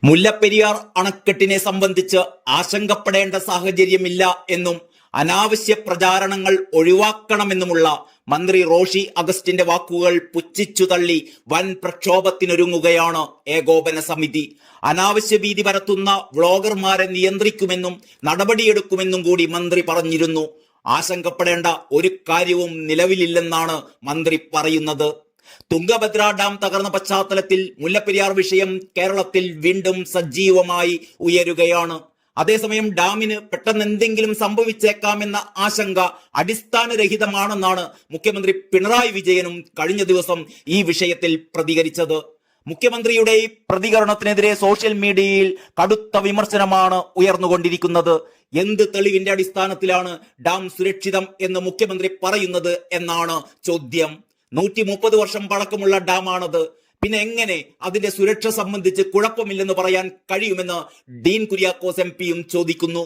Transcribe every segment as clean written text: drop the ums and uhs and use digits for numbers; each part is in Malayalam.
മുല്ലപ്പെരിയാർ അണക്കെട്ടിനെ സംബന്ധിച്ച് ആശങ്കപ്പെടേണ്ട സാഹചര്യമില്ല എന്നും അനാവശ്യ പ്രചാരണങ്ങൾ ഒഴിവാക്കണമെന്നുമുള്ള മന്ത്രി റോഷി അഗസ്റ്റിന്റെ വാക്കുകൾ പുച്ഛിച്ചു തള്ളി വൻ പ്രക്ഷോഭത്തിനൊരുങ്ങുകയാണ് ഏകോപന സമിതി. അനാവശ്യ ഭീതി പരത്തുന്ന വ്ളോഗർമാരെ നിയന്ത്രിക്കുമെന്നും നടപടിയെടുക്കുമെന്നും കൂടി മന്ത്രി പറഞ്ഞിരുന്നു. ആശങ്കപ്പെടേണ്ട ഒരു കാര്യവും നിലവിലില്ലെന്നാണ് മന്ത്രി പറയുന്നത്. തുംഗഭദ്ര ഡാം തകർന്ന പശ്ചാത്തലത്തിൽ മുല്ലപ്പെരിയാർ വിഷയം കേരളത്തിൽ വീണ്ടും സജീവമായി ഉയരുകയാണ്. അതേസമയം ഡാമിന് പെട്ടെന്ന് എന്തെങ്കിലും സംഭവിച്ചേക്കാമെന്ന ആശങ്ക അടിസ്ഥാനരഹിതമാണെന്നാണ് മുഖ്യമന്ത്രി പിണറായി വിജയനും കഴിഞ്ഞ ദിവസം ഈ വിഷയത്തിൽ പ്രതികരിച്ചത്. മുഖ്യമന്ത്രിയുടെ ഈ പ്രതികരണത്തിനെതിരെ സോഷ്യൽ മീഡിയയിൽ കടുത്ത വിമർശനമാണ് ഉയർന്നുകൊണ്ടിരിക്കുന്നത്. എന്ത് തെളിവിന്റെ അടിസ്ഥാനത്തിലാണ് ഡാം സുരക്ഷിതം എന്ന് മുഖ്യമന്ത്രി പറയുന്നത് എന്നാണ് ചോദ്യം. 130 വർഷം പഴക്കമുള്ള ഡാമാണത്. പിന്നെ എങ്ങനെ അതിന്റെ സുരക്ഷ സംബന്ധിച്ച് കുഴപ്പമില്ലെന്ന് പറയാൻ കഴിയുമെന്ന് ഡീൻ കുര്യാക്കോസ് എംപിയും ചോദിക്കുന്നു.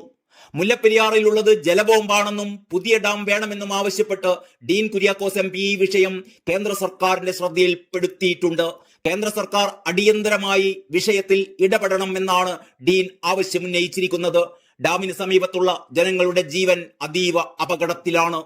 മുല്ലപ്പെരിയാറിലുള്ളത് ജലബോംബാണെന്നും പുതിയ ഡാം വേണമെന്നും ആവശ്യപ്പെട്ട് ഡീൻ കുര്യാക്കോസ് എംപി ഈ വിഷയം കേന്ദ്ര സർക്കാരിന്റെ ശ്രദ്ധയിൽപ്പെടുത്തിയിട്ടുണ്ട്. കേന്ദ്ര സർക്കാർ അടിയന്തരമായി വിഷയത്തിൽ ഇടപെടണം എന്നാണ് ഡീൻ ആവശ്യമുന്നയിച്ചിരിക്കുന്നത്. ഡാമിന് സമീപത്തുള്ള ജനങ്ങളുടെ ജീവൻ അതീവ അപകടത്തിലാണ്.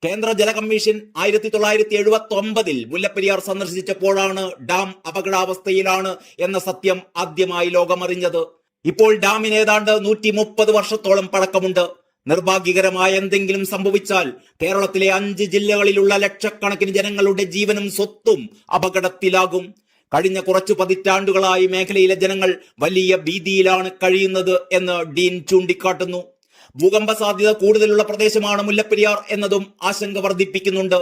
കേന്ദ്ര ജല കമ്മീഷൻ 1979 മുല്ലപ്പെരിയാർ സന്ദർശിച്ചപ്പോഴാണ് ഡാം അപകടാവസ്ഥയിലാണ് എന്ന സത്യം ആദ്യമായി ലോകമറിഞ്ഞത്. ഇപ്പോൾ ഡാമിന് ഏതാണ്ട് 130 വർഷത്തോളം പഴക്കമുണ്ട്. നിർഭാഗ്യകരമായ എന്തെങ്കിലും സംഭവിച്ചാൽ കേരളത്തിലെ 5 ജില്ലകളിലുള്ള ലക്ഷക്കണക്കിന് ജനങ്ങളുടെ ജീവനും സ്വത്തും അപകടത്തിലാകും. കഴിഞ്ഞ കുറച്ചു പതിറ്റാണ്ടുകളായി മേഖലയിലെ ജനങ്ങൾ വലിയ ഭീതിയിലാണ് കഴിയുന്നത് എന്ന് ഡീൻ ചൂണ്ടിക്കാട്ടുന്നു. ഭൂകമ്പ സാധ്യത കൂടുതലുള്ള പ്രദേശമാണ് മുല്ലപ്പെരിയാർ എന്നതും ആശങ്ക വർദ്ധിപ്പിക്കുന്നുണ്ട്.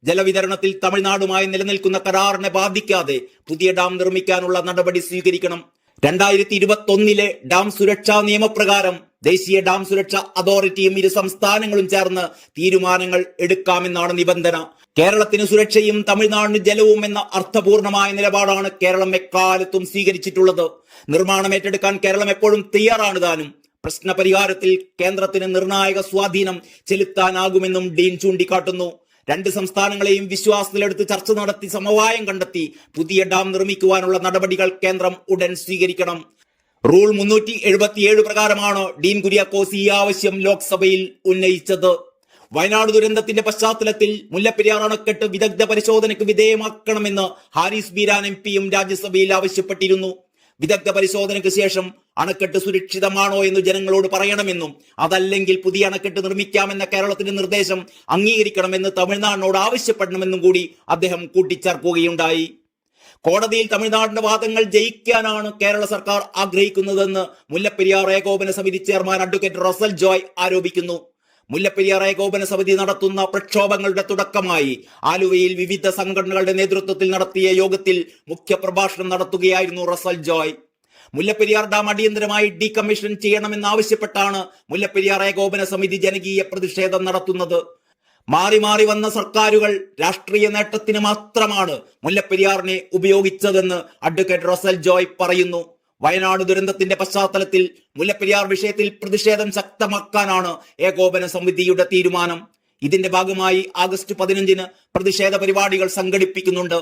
ജലവിതരണത്തിൽ തമിഴ്നാടുമായി നിലനിൽക്കുന്ന കരാറിനെ ബാധിക്കാതെ പുതിയ ഡാം നിർമ്മിക്കാനുള്ള നടപടി സ്വീകരിക്കണം. 2021 ഡാം സുരക്ഷാ നിയമപ്രകാരം ദേശീയ ഡാം സുരക്ഷാ അതോറിറ്റിയും ഇരു സംസ്ഥാനങ്ങളും ചേർന്ന് തീരുമാനങ്ങൾ എടുക്കാമെന്നാണ് നിബന്ധന. കേരളത്തിന് സുരക്ഷയും തമിഴ്നാടിന് ജലവും എന്ന അർത്ഥപൂർണമായ നിലപാടാണ് കേരളം എക്കാലത്തും സ്വീകരിച്ചിട്ടുള്ളത്. നിർമ്മാണം ഏറ്റെടുക്കാൻ കേരളം എപ്പോഴും തയ്യാറാണ് താനും. പ്രശ്ന പരിഹാരത്തിൽ കേന്ദ്രത്തിന് നിർണായക സ്വാധീനം ചെലുത്താനാകുമെന്നും ഡീൻ ചൂണ്ടിക്കാട്ടുന്നു. 2 സംസ്ഥാനങ്ങളെയും വിശ്വാസത്തിലെടുത്ത് ചർച്ച നടത്തി സമവായം കണ്ടെത്തി പുതിയ ഡാം നിർമ്മിക്കുവാനുള്ള നടപടികൾ കേന്ദ്രം ഉടൻ സ്വീകരിക്കണം. റൂൾ 377 പ്രകാരമാണ് ഡീൻ കുര്യാക്കോസ് ഈ ആവശ്യം ലോക്സഭയിൽ ഉന്നയിച്ചത്. വയനാട് ദുരന്തത്തിന്റെ പശ്ചാത്തലത്തിൽ മുല്ലപ്പെരിയാർ അണക്കെട്ട് വിദഗ്ധ പരിശോധനയ്ക്ക് വിധേയമാക്കണമെന്ന് ഹാരിസ് ബീരാൻ എംപിയും രാജ്യസഭയിൽ ആവശ്യപ്പെട്ടിരുന്നു. വിദഗ്ധ പരിശോധനയ്ക്ക് ശേഷം അണക്കെട്ട് സുരക്ഷിതമാണോ എന്ന് ജനങ്ങളോട് പറയണമെന്നും അതല്ലെങ്കിൽ പുതിയ അണക്കെട്ട് നിർമ്മിക്കാമെന്ന കേരളത്തിന്റെ നിർദ്ദേശം അംഗീകരിക്കണമെന്ന് തമിഴ്നാടിനോട് ആവശ്യപ്പെടണമെന്നും കൂടി അദ്ദേഹം കൂട്ടിച്ചേർക്കുകയുണ്ടായി. കോടതിയിൽ തമിഴ്നാടിന്റെ വാദങ്ങൾ ജയിക്കാനാണ് കേരള സർക്കാർ ആഗ്രഹിക്കുന്നതെന്ന് മുല്ലപ്പെരിയാർ ഏകോപന സമിതി ചെയർമാൻ അഡ്വക്കേറ്റ് റസൽ ജോയ് ആരോപിക്കുന്നു. മുല്ലപ്പെരിയാർ ഏകോപന സമിതി നടത്തുന്ന പ്രക്ഷോഭങ്ങളുടെ തുടക്കമായി ആലുവയിൽ വിവിധ സംഘടനകളുടെ നേതൃത്വത്തിൽ നടത്തിയ യോഗത്തിൽ മുഖ്യപ്രഭാഷണം നടത്തുകയായിരുന്നു റസൽ ജോയ്. മുല്ലപ്പെരിയാർ ഡാം അടിയന്തരമായി ഡീകമ്മീഷൻ ചെയ്യണമെന്നാവശ്യപ്പെട്ടാണ് മുല്ലപ്പെരിയാർ ഏകോപന സമിതി ജനകീയ പ്രതിഷേധം നടത്തുന്നത്. മാറി മാറി വന്ന സർക്കാരുകൾ രാഷ്ട്രീയ നേട്ടത്തിന് മാത്രമാണ് മുല്ലപ്പെരിയാറിനെ ഉപയോഗിച്ചതെന്ന് അഡ്വക്കേറ്റ് റസൽ ജോയ് പറയുന്നു. വയനാട് ദുരന്തത്തിന്റെ പശ്ചാത്തലത്തിൽ മുല്ലപ്പെരിയാർ വിഷയത്തിൽ പ്രതിഷേധം ശക്തമാക്കാനാണ് ഏകോപന സമിതിയുടെ തീരുമാനം. ഇതിന്റെ ഭാഗമായി ആഗസ്റ്റ് 15 പ്രതിഷേധ പരിപാടികൾ സംഘടിപ്പിക്കുന്നുണ്ട്.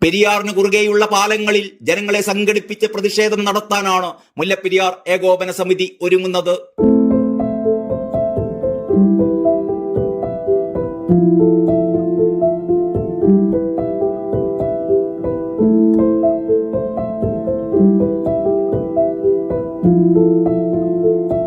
പെരിയാറിന് കുറുകെയുള്ള പാലങ്ങളിൽ ജനങ്ങളെ സംഘടിപ്പിച്ച് പ്രതിഷേധം നടത്താനാണ് മുല്ലപ്പെരിയാർ ഏകോപന സമിതി ഒരുങ്ങുന്നത്.